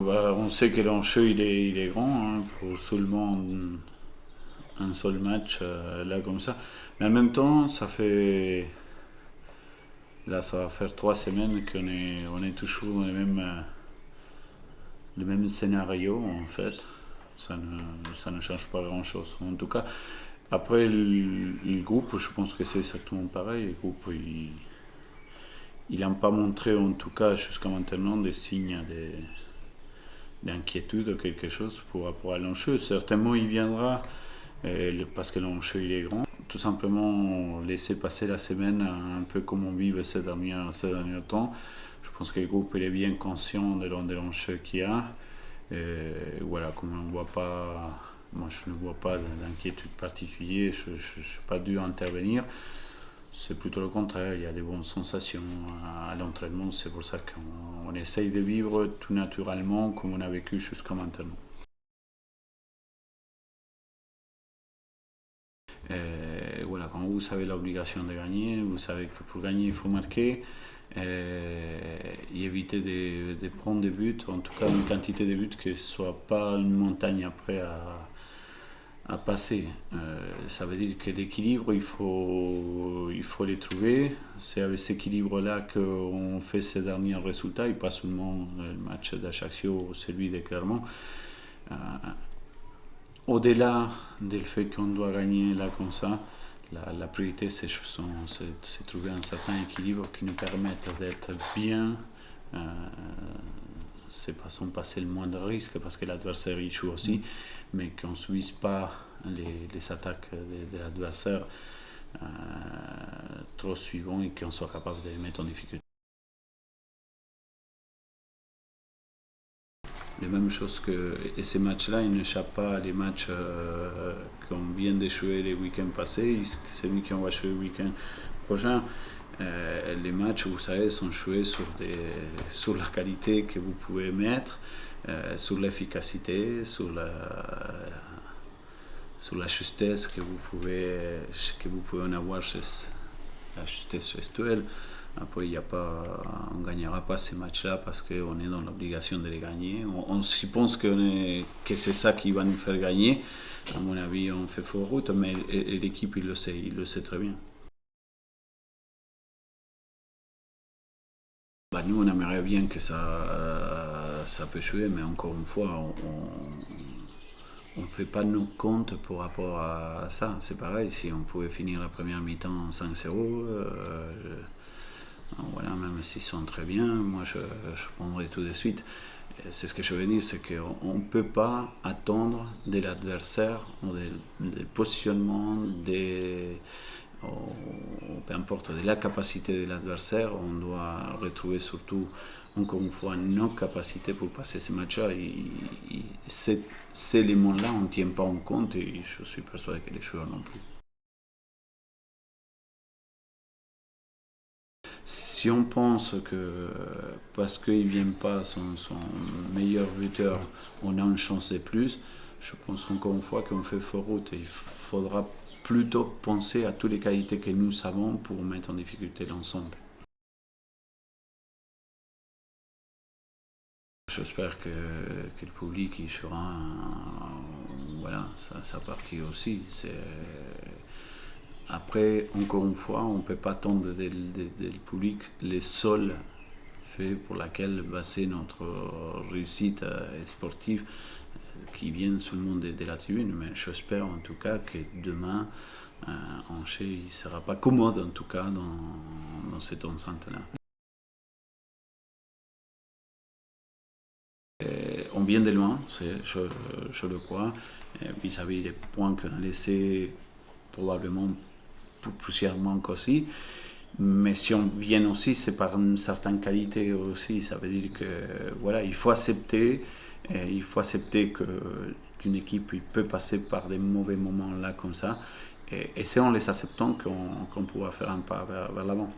On sait que l'enjeu il est grand hein, pour seulement un seul match là comme ça. Mais en même temps, là, ça va faire 3 semaines on est toujours dans le même scénario en fait. Ça ne change pas grand chose. En tout cas, après le groupe, je pense que c'est exactement pareil. Le groupe, il n'a pas montré en tout cas jusqu'à maintenant des signes d'inquiétude ou quelque chose pour rapport à l'enjeu. Certainement, il viendra parce que l'enjeu il est grand. Tout simplement laisser passer la semaine un peu comme on vive ces derniers temps. Je pense que le groupe il est bien conscient de l'enjeu qu'il y a. Et voilà, comme on ne voit pas, moi je ne vois pas d'inquiétude particulière, je n'ai pas dû intervenir. C'est plutôt le contraire, il y a des bonnes sensations à l'entraînement, c'est pour ça qu'on essaye de vivre tout naturellement comme on a vécu jusqu'à maintenant. Et voilà, quand vous avez l'obligation de gagner, vous savez que pour gagner il faut marquer et éviter de prendre des buts, en tout cas une quantité de buts que ce ne soit pas une montagne après à passer. Ça veut dire que l'équilibre, il faut les trouver. C'est avec cet équilibre-là qu'on fait ces derniers résultats, et pas seulement le match d'Ajaccio ou celui de Clermont. Euh, Au-delà du fait qu'on doit gagner là comme ça, la priorité c'est trouver un certain équilibre qui nous permette d'être bien, euh, c'est pas sans passer le moins de risques parce que l'adversaire il joue aussi, mais qu'on ne subisse pas les attaques de l'adversaire euh, trop suivantes et qu'on soit capable de les mettre en difficulté. Les mêmes choses et ces matchs-là, ils n'échappent pas à les matchs qu'on vient de jouer les week-ends passés, celui qu'on va jouer le week-end prochain. Les matchs, vous savez, sont joués sur la qualité que vous pouvez mettre, sur l'efficacité, sur la justesse que vous pouvez en avoir la justesse gestuelle. Après, on ne gagnera pas ces matchs-là parce qu'on est dans l'obligation de les gagner. On suppose que c'est ça qui va nous faire gagner. À mon avis, on fait fausse route, mais l'équipe, il le sait très bien. Nous, on aimerait bien que ça peut jouer, mais encore une fois, on ne fait pas nos comptes par rapport à ça. C'est pareil, si on pouvait finir la première mi-temps 5-0, voilà, même s'ils sont très bien, moi je prendrai tout de suite. C'est ce que je veux dire, c'est qu'on ne peut pas attendre de l'adversaire, des positionnements, peu importe, de la capacité de l'adversaire. On doit retrouver surtout, encore une fois, nos capacités pour passer ce match-là. Ces éléments-là, on ne tient pas en compte et je suis persuadé que les joueurs non plus. Si on pense que parce qu'il ne vient pas son meilleur buteur, on a une chance de plus, je pense encore une fois qu'on fait fausse route. Il faudra plutôt penser à toutes les qualités que nous avons pour mettre en difficulté l'ensemble. J'espère que le public il sera voilà, sa partie aussi. Après, encore une fois, on ne peut pas attendre du public les seuls faits pour lesquels baser notre réussite sportive qui viennent seulement de la tribune. Mais j'espère en tout cas que demain, Angers ne sera pas commode en tout cas dans cette enceinte-là. On vient de loin, je le crois, vis-à-vis des points qu'on a laissés probablement plusieurs manques aussi. Mais si on vient aussi, c'est par une certaine qualité aussi. Ça veut dire que voilà, il faut accepter qu'une équipe peut passer par des mauvais moments là comme ça. Et c'est en les acceptant qu'on pourra faire un pas vers l'avant.